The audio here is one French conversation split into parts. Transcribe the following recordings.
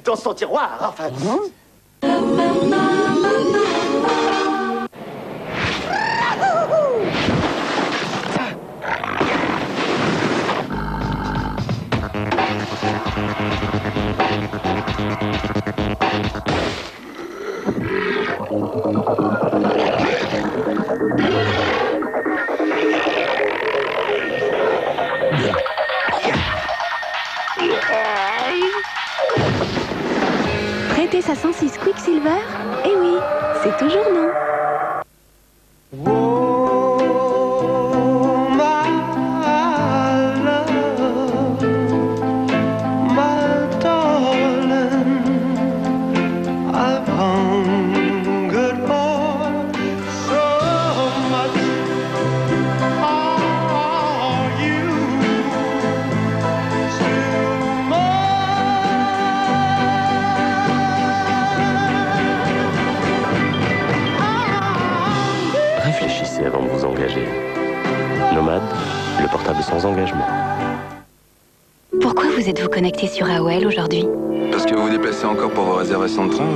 Dans son tiroir, enfin... Prêter sa 106 Quicksilver? Eh oui, c'est toujours non. Réfléchissez avant de vous engager. Nomade, le portable sans engagement. Pourquoi vous êtes-vous connecté sur AOL aujourd'hui? Parce que vous vous déplacez encore pour vos réservations de train,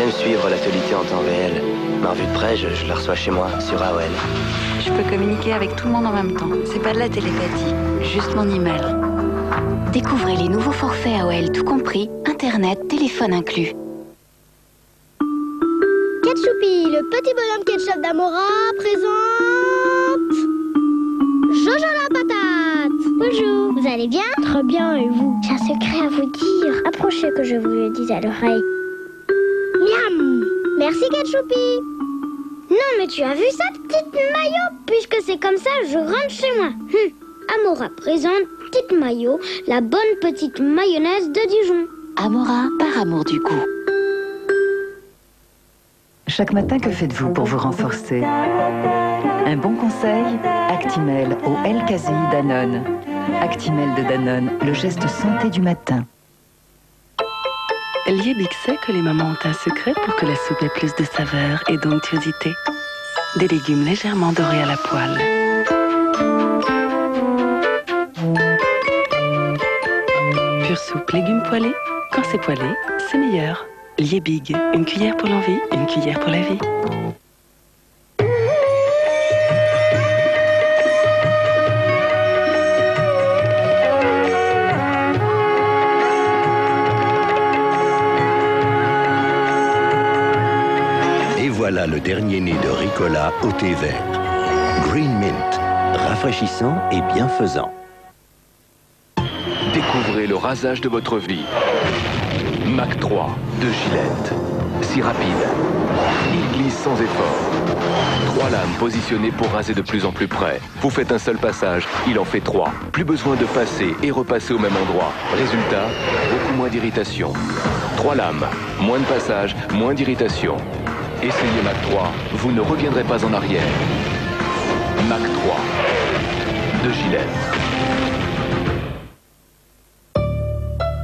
J'aime suivre l'actualité en temps réel. Ma revue de presse, je la reçois chez moi, sur AOL. Je peux communiquer avec tout le monde en même temps. C'est pas de la télépathie, juste mon email. Découvrez les nouveaux forfaits AOL tout compris, Internet, téléphone inclus. Ketchupy, le petit bonhomme ketchup d'Amora, présente Jojo la patate. Bonjour, vous allez bien? Très bien, et vous? J'ai un secret à vous dire. Approchez que je vous le dise à l'oreille. Miam. Merci Ketchupy. Non mais tu as vu ça, petite Mayo? Puisque c'est comme ça, je rentre chez moi. Amora présente petite Mayo, la bonne petite mayonnaise de Dijon. Amora, par amour du goût. Chaque matin, que faites-vous pour vous renforcer? Un bon conseil? Actimel au L-caséi Danone. Actimel de Danone, le geste santé du matin. Liebig sait que les mamans ont un secret pour que la soupe ait plus de saveur et d'onctuosité. Des légumes légèrement dorés à la poêle. Pure soupe légumes poêlés. Quand c'est poêlé, c'est meilleur. Liebig, une cuillère pour l'envie, une cuillère pour la vie. Et voilà le dernier né de Ricola au thé vert. Green Mint, rafraîchissant et bienfaisant. Découvrez le rasage de votre vie. Mac 3 de Gillette. Si rapide, il glisse sans effort. 3 lames positionnées pour raser de plus en plus près. Vous faites un seul passage, il en fait 3. Plus besoin de passer et repasser au même endroit. Résultat, beaucoup moins d'irritation. 3 lames, moins de passage, moins d'irritation. Essayez Mac 3, vous ne reviendrez pas en arrière. Mac 3 de Gillette.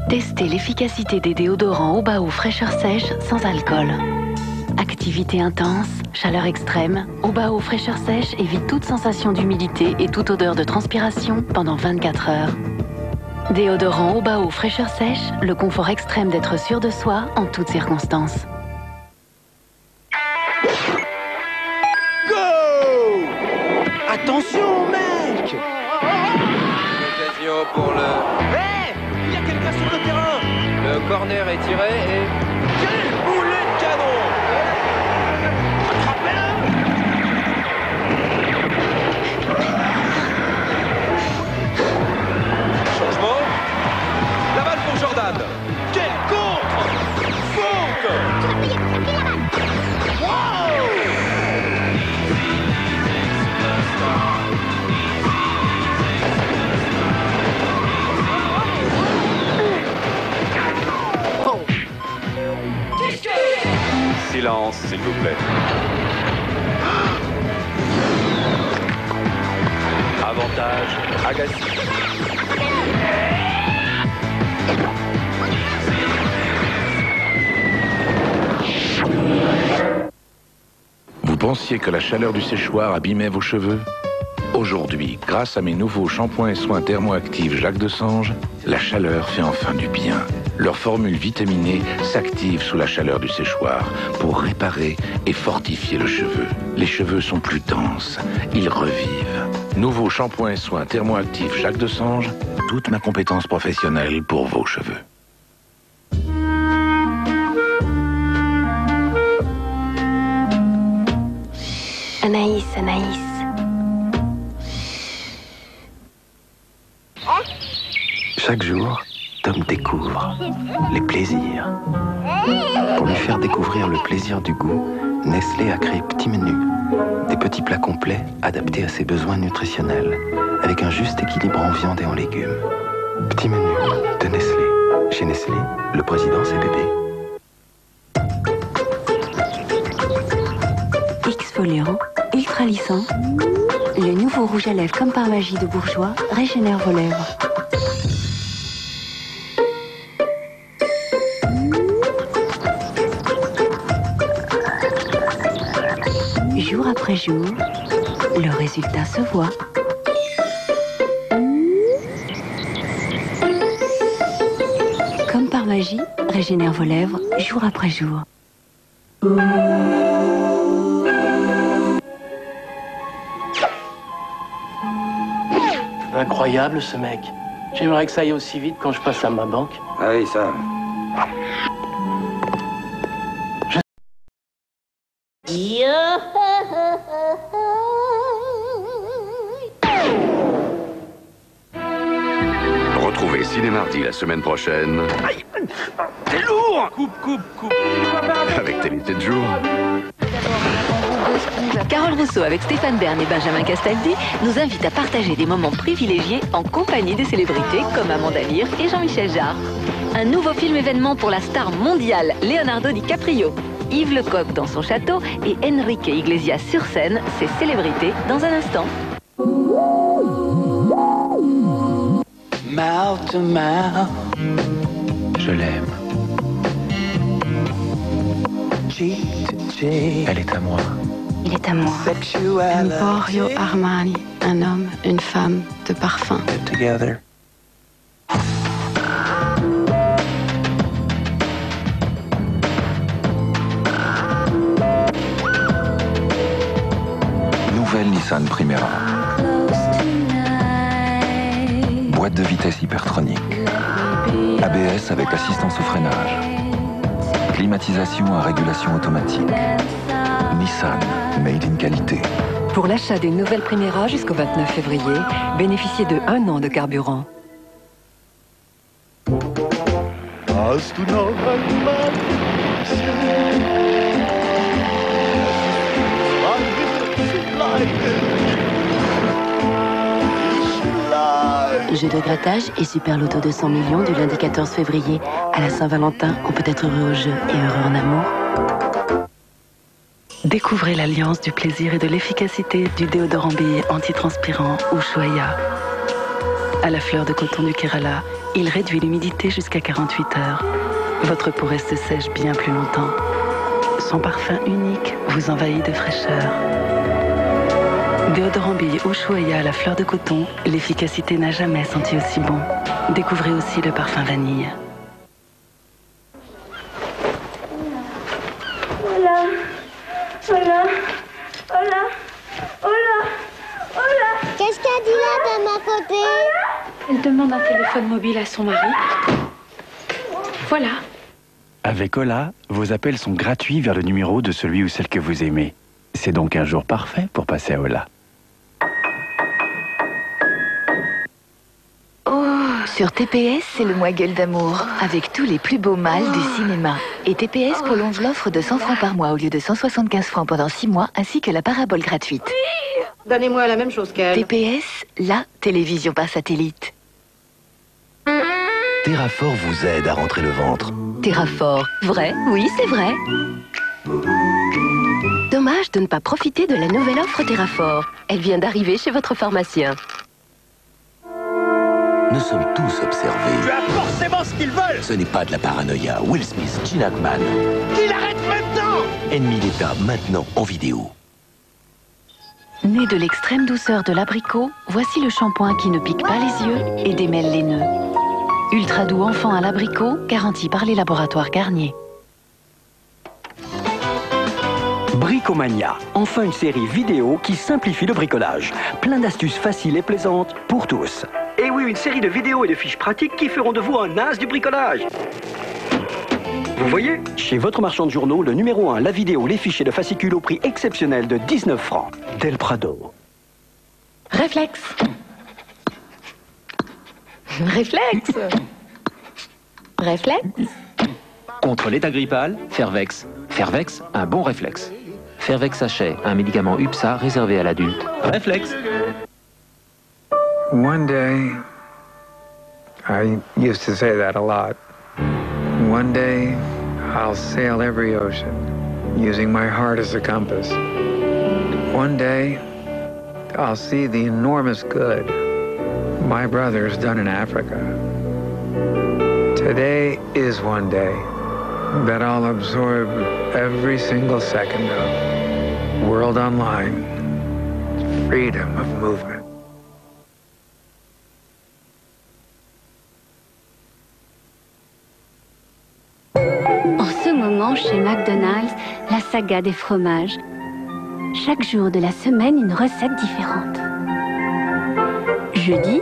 Testez l'efficacité des déodorants Obao fraîcheur sèche sans alcool. Activité intense, chaleur extrême, Obao fraîcheur sèche évite toute sensation d'humidité et toute odeur de transpiration pendant 24 heures. Déodorant Obao fraîcheur sèche, le confort extrême d'être sûr de soi en toutes circonstances. Go! Attention, mec! Occasion pour le... Il y a quelqu'un sur le terrain! Le corner est tiré et... Quel boulet de canon! Attrapez-le! Changement. La balle pour Jordan. Quel contre! Faute! Silence, s'il vous plaît. Avantage, Agassi. Vous pensiez que la chaleur du séchoir abîmait vos cheveux? Aujourd'hui, grâce à mes nouveaux shampoings et soins thermoactifs Jacques Desange, la chaleur fait enfin du bien. Leur formule vitaminée s'active sous la chaleur du séchoir pour réparer et fortifier le cheveu. Les cheveux sont plus denses, ils revivent. Nouveau shampoing et soin thermoactif Jacques Desange, toute ma compétence professionnelle pour vos cheveux. Anaïs, Anaïs. Chaque jour, Tom découvre les plaisirs. Pour lui faire découvrir le plaisir du goût, Nestlé a créé Petit Menu. Des petits plats complets adaptés à ses besoins nutritionnels, avec un juste équilibre en viande et en légumes. Petit Menu de Nestlé. Chez Nestlé, le président c'est bébé. Exfoliant, ultra lissant, le nouveau rouge à lèvres comme par magie de Bourjois régénère vos lèvres. Jour après jour, le résultat se voit. Comme par magie, régénère vos lèvres jour après jour. Incroyable ce mec. J'aimerais que ça aille aussi vite quand je passe à ma banque. Ah oui, ça. Retrouvez Ciné-Mardi la semaine prochaine. Aïe, c'est lourd. Coupe. Avec Télé 7 jours. Carole Rousseau avec Stéphane Bern et Benjamin Castaldi nous invite à partager des moments privilégiés en compagnie des célébrités comme Amanda Lear et Jean-Michel Jarre. Un nouveau film événement pour la star mondiale Leonardo DiCaprio. Yves Lecoq dans son château et Enrique Iglesias sur scène, ses célébrités dans un instant. Mouth to mouth. Je l'aime. Cheek to cheek. Elle est à moi. Il est à moi. Emporio Armani, un homme, une femme de parfum. Together. Nouvelle Nissan Primera. Boîte de vitesse hypertronique. ABS avec assistance au freinage. Climatisation à régulation automatique. Nissan, made in qualité. Pour l'achat d'une nouvelle Primera jusqu'au 29 février, bénéficiez de 1 an de carburant. Jeu de grattage et super loto de 100 millions du lundi 14 février. À la Saint-Valentin, on peut être heureux au jeu et heureux en amour. Découvrez l'alliance du plaisir et de l'efficacité du déodorant bille antitranspirant Ushuaïa. À la fleur de coton du Kerala, il réduit l'humidité jusqu'à 48 heures. Votre peau reste sèche bien plus longtemps. Son parfum unique vous envahit de fraîcheur. Déodorant bille Ushuaïa à la fleur de coton, l'efficacité n'a jamais senti aussi bon. Découvrez aussi le parfum vanille. Hola. Qu'est-ce qu'elle dit là de ma côté? Elle demande un téléphone mobile à son mari. Voilà. Avec Hola, vos appels sont gratuits vers le numéro de celui ou celle que vous aimez. C'est donc un jour parfait pour passer à Hola. Sur TPS, c'est le mois gueule d'amour, avec tous les plus beaux mâles du cinéma. Et TPS prolonge l'offre de 100 francs par mois au lieu de 175 francs pendant 6 mois, ainsi que la parabole gratuite. Oui. Donnez-moi la même chose qu'elle. TPS, la télévision par satellite. Terrafor vous aide à rentrer le ventre. Terrafor, vrai? Oui, c'est vrai. Dommage de ne pas profiter de la nouvelle offre Terrafor. Elle vient d'arriver chez votre pharmacien. Nous sommes tous observés. Tu as forcément ce qu'ils veulent. Ce n'est pas de la paranoïa. Will Smith, Gene Hackman. Qu'il arrête maintenant. Ennemi d'État, maintenant en vidéo. Né de l'extrême douceur de l'abricot, voici le shampoing qui ne pique pas les yeux et démêle les nœuds. Ultra doux enfant à l'abricot, garanti par les laboratoires Garnier. Bricomania, enfin une série vidéo qui simplifie le bricolage. Plein d'astuces faciles et plaisantes pour tous. Et oui, une série de vidéos et de fiches pratiques qui feront de vous un as du bricolage. Vous voyez, chez votre marchand de journaux, le numéro 1, la vidéo, les fiches et le fascicule au prix exceptionnel de 19 francs. Del Prado. Réflexe. Réflexe. Réflexe. Contre l'état grippal, Fervex. Fervex, un bon réflexe. Fervex Sachet, un médicament UPSA réservé à l'adulte. Réflexe. One day, I used to say that a lot. One day, I'll sail every ocean, using my heart as a compass. One day, I'll see the enormous good my brother's done in Africa. Today is one day that I'll absorb every single second of World Online, freedom of movement. En ce moment, chez McDonald's, la saga des fromages. Chaque jour de la semaine, une recette différente. Jeudi,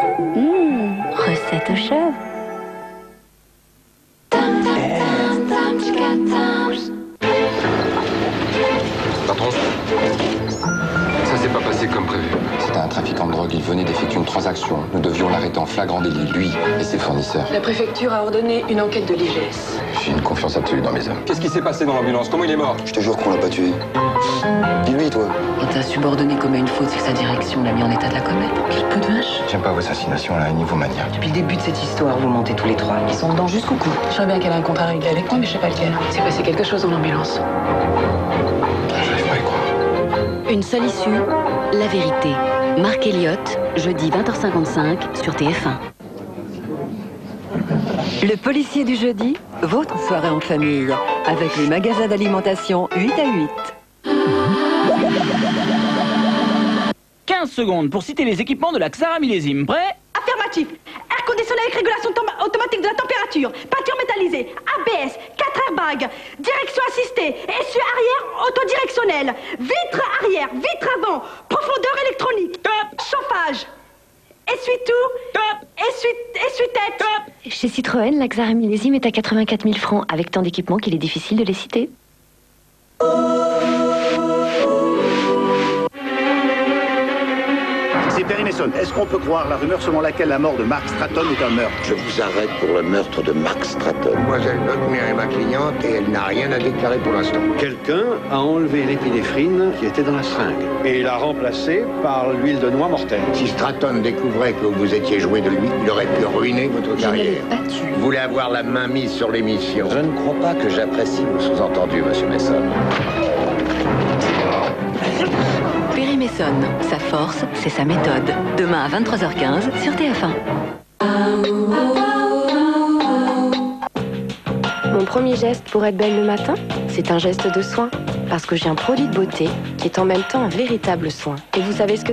recette au chèvre. Patron, ça s'est pas passé comme prévu. C'était un trafiquant de drogue, il venait d'effectuer une transaction. Nous devions l'arrêter en flagrant délit, lui et ses fournisseurs. La préfecture a ordonné une enquête de l'IGS. J'ai une confiance absolue dans mes hommes. Qu'est-ce qui s'est passé dans l'ambulance? Comment il est mort? Je te jure qu'on l'a pas tué. Dis-lui, toi. On t'a subordonné comme à une faute, c'est que sa direction l'a mis en état de la commettre. Quel peu de vache. J'aime pas vos assassinations à un niveau maniaque. Depuis le début de cette histoire, vous mentez tous les trois. Ils sont dedans jusqu'au cou. Je sais bien qu'elle a un contrat réglé avec moi, mais je sais pas lequel. Il s'est passé quelque chose dans l'ambulance. J'arrive pas à y croire. Une seule issue, la vérité. Marc Elliott, jeudi 20h55 sur TF1. Le policier du jeudi, votre soirée en famille, avec les magasins d'alimentation 8 à 8. 15 secondes pour citer les équipements de la Xara millésime. Prêt? Affirmatif. Air conditionné avec régulation automatique de la température. Peinture métallisée. ABS. 4 airbags. Direction assistée. Essuie arrière autodirectionnel. Vitre arrière. Vitre avant. Profondeur électronique. Top. Chauffage. Essuie-tout. Top. Essuie-tête. Top. Chez Citroën, la Xara millésime est à 84 000 francs, avec tant d'équipements qu'il est difficile de les citer. C'est Perry Mason. Est-ce qu'on peut croire la rumeur selon laquelle la mort de Mark Stratton est un meurtre? Je vous arrête pour le meurtre de Mark Stratton. Mademoiselle Buckner est ma cliente et elle n'a rien à déclarer pour l'instant. Quelqu'un a enlevé l'épinéphrine qui était dans la seringue et l'a remplacée par l'huile de noix mortelle. Si Stratton découvrait que vous étiez joué de lui, il aurait pu ruiner votre carrière. Vous voulez avoir la main mise sur l'émission? Je ne crois pas que j'apprécie vos sous-entendus, monsieur Mason. Perry Mason, sa force, c'est sa méthode. Demain à 23h15 sur TF1. Mon premier geste pour être belle le matin, c'est un geste de soin. Parce que j'ai un produit de beauté qui est en même temps un véritable soin. Et vous savez ce que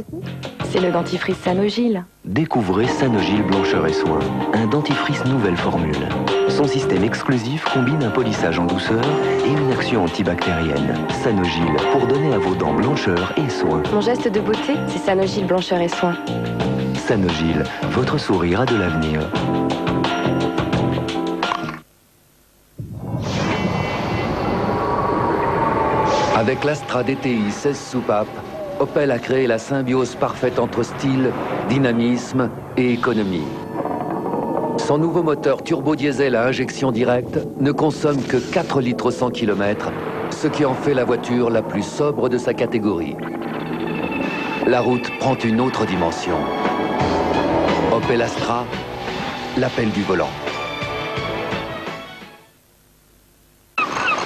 c'est? Le dentifrice Sanogyl. Découvrez Sanogyl Blancheur et Soin, un dentifrice nouvelle formule. Son système exclusif combine un polissage en douceur et une action antibactérienne. Sanogyl, pour donner à vos dents blancheur et soin. Mon geste de beauté, c'est Sanogyl Blancheur et Soin. Sanogyl, votre sourire a de l'avenir. Avec l'Astra DTI 16 soupapes, Opel a créé la symbiose parfaite entre style, dynamisme et économie. Son nouveau moteur turbo-diesel à injection directe ne consomme que 4 litres au 100 km, ce qui en fait la voiture la plus sobre de sa catégorie. La route prend une autre dimension. Opel Astra, l'appel du volant.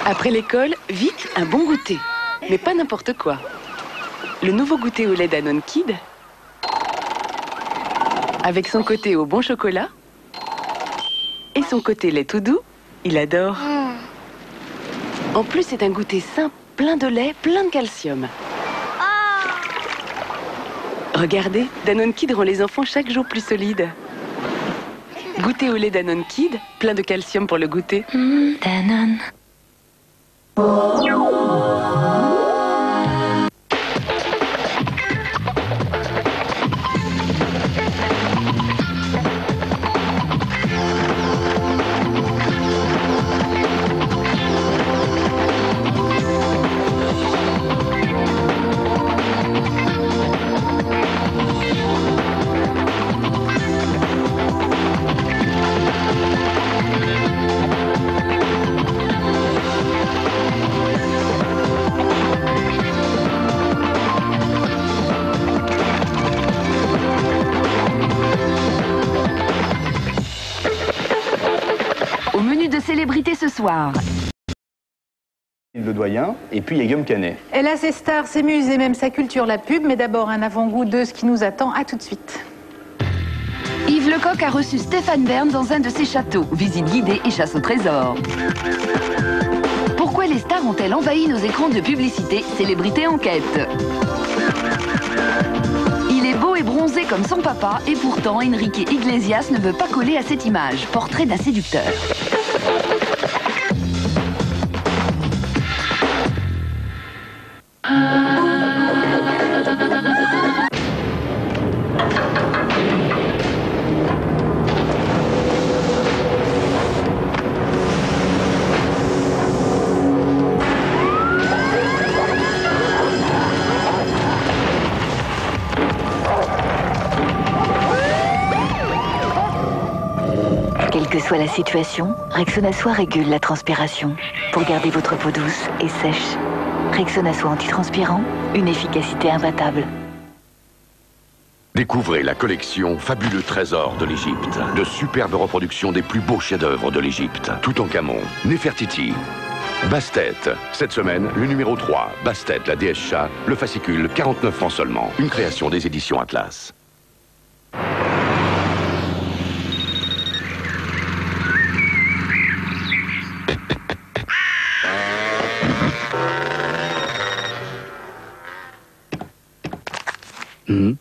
Après l'école, vite, un bon goûter. Mais pas n'importe quoi. Le nouveau goûter au lait Danone Kid, avec son côté au bon chocolat et son côté lait tout doux, il adore. En plus, c'est un goûter sain, plein de lait, plein de calcium. Regardez, Danone Kid rend les enfants chaque jour plus solides. Goûter au lait Danone Kid, plein de calcium pour le goûter. Danone. Au menu de célébrité ce soir. Le doyen, et puis il y a Guillaume Canet. Elle a ses stars, ses muses et même sa culture, la pub, mais d'abord un avant-goût de ce qui nous attend. À tout de suite. Yves Lecoq a reçu Stéphane Bern dans un de ses châteaux. Visite guidée et chasse au trésor. Pourquoi les stars ont-elles envahi nos écrans de publicité? Célébrité enquête. Il est beau et bronzé comme son papa, et pourtant Enrique Iglesias ne veut pas coller à cette image. Portrait d'un séducteur. Quelle que soit la situation, Rexona Soie régule la transpiration pour garder votre peau douce et sèche. Rexona Soie antitranspirant, une efficacité imbattable. Découvrez la collection Fabuleux Trésors de l'Égypte. De superbes reproductions des plus beaux chefs-d'œuvre de l'Égypte. Toutankhamon, Néfertiti, Bastet. Cette semaine, le numéro 3, Bastet, la déesse chat, le fascicule, 49 francs seulement. Une création des éditions Atlas. Une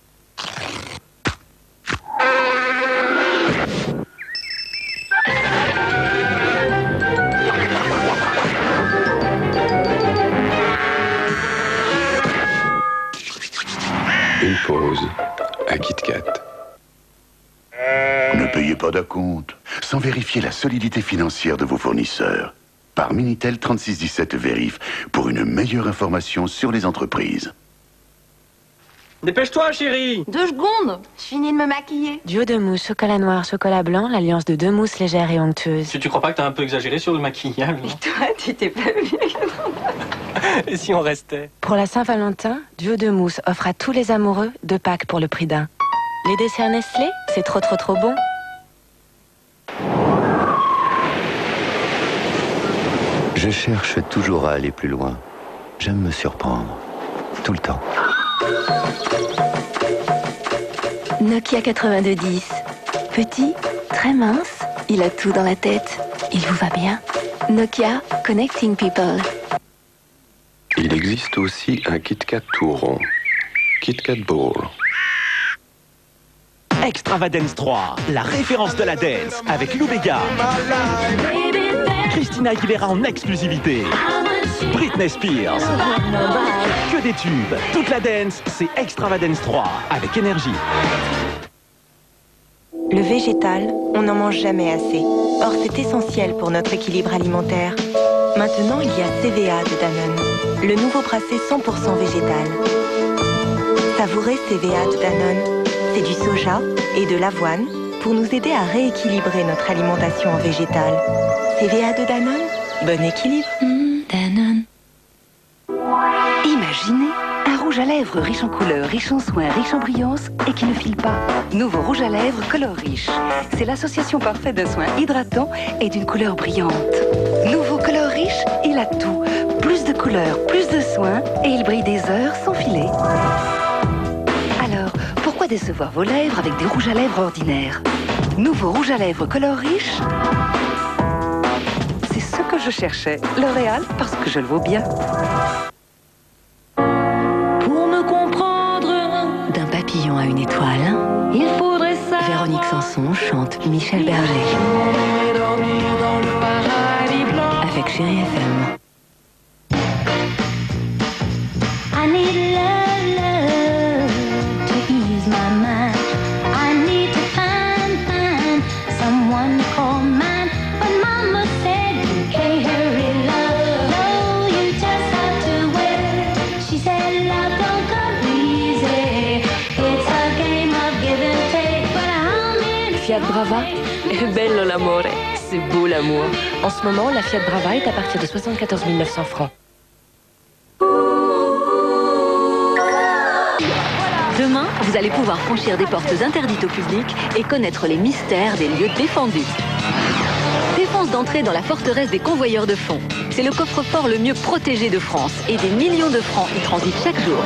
pause à Kit Kat. Ne payez pas d'acompte sans vérifier la solidité financière de vos fournisseurs. Par Minitel 3617 Vérif pour une meilleure information sur les entreprises. Dépêche-toi, chérie. 2 secondes, je finis de me maquiller. Duo de mousse, chocolat noir, chocolat blanc, l'alliance de 2 mousses légères et onctueuses. Tu crois pas que t'as un peu exagéré sur le maquillage? Toi, tu t'es pas vu. Et si on restait? Pour la Saint-Valentin, Duo de mousse offre à tous les amoureux 2 packs pour le prix d'un. Les desserts Nestlé, c'est trop bon. Je cherche toujours à aller plus loin. J'aime me surprendre. Tout le temps. Nokia 8210. Petit, très mince, il a tout dans la tête. Il vous va bien. Nokia, Connecting People. Il existe aussi un Kit Kat tout rond. Kit Kat Ball. Extravagance 3, la référence de la dance avec Lou Bega. Christina Aguilera en exclusivité. Britney Spears. Que des tubes. Toute la dance, c'est Extravagance 3 avec énergie. Le végétal, on n'en mange jamais assez. Or, c'est essentiel pour notre équilibre alimentaire. Maintenant, il y a CVA de Danone, le nouveau brassé 100% végétal. Savourez CVA de Danone. C'est du soja et de l'avoine pour nous aider à rééquilibrer notre alimentation en végétal. CVA de Danone, bon équilibre. Danone. Imaginez un rouge à lèvres riche en couleurs, riche en soins, riche en brillance et qui ne file pas. Nouveau rouge à lèvres Color Riche. C'est l'association parfaite d'un soin hydratant et d'une couleur brillante. Nouveau Color Riche, il a tout. Plus de couleurs, plus de soins et il brille des heures sans filer. Alors, pourquoi décevoir vos lèvres avec des rouges à lèvres ordinaires? Nouveau rouge à lèvres Color Riche. C'est ce que je cherchais. L'Oréal, parce que je le vaux bien. Pour me comprendre, d'un papillon à une étoile, il faudrait ça. Véronique Sanson, chante Michel Berger. Avec Chérie FM. I need love to ease my mind. I need to find someone to call mine. But Mama said you can't hurry love. No, you just have to wait. She said love don't come easy. It's a game of give and take. But how many Fiat Brava, è bello l'amore. C'est beau l'amour. En ce moment, la Fiat Brava est à partir de 74 900 francs. Demain, vous allez pouvoir franchir des portes interdites au public et connaître les mystères des lieux défendus. Défense d'entrée dans la forteresse des convoyeurs de fonds. C'est le coffre-fort le mieux protégé de France et des millions de francs y transitent chaque jour.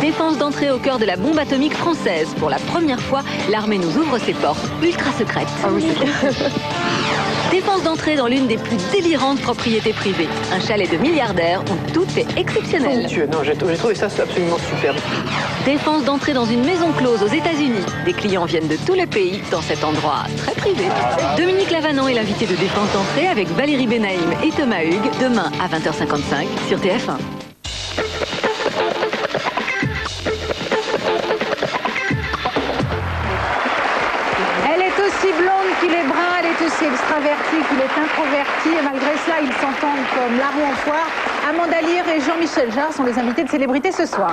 Défense d'entrée au cœur de la bombe atomique française. Pour la première fois, l'armée nous ouvre ses portes ultra secrètes. Ah oui, c'est bien. Défense d'entrée dans l'une des plus délirantes propriétés privées. Un chalet de milliardaires où tout est exceptionnel. Somptueux. Non, j'ai trouvé ça absolument superbe. Défense d'entrée dans une maison close aux États-Unis. Des clients viennent de tous les pays dans cet endroit très privé. Dominique Lavanant est l'invité de Défense d'entrée avec Valérie Benaïm et Thomas Hugues demain à 20h55 sur TF1. Elle est aussi blonde qu'il est brun, elle est aussi extravertie qu'il est introverti, et malgré cela, ils s'entendent comme larrons en foire. Amanda Lear et Jean-Michel Jarre sont les invités de Célébrité ce soir.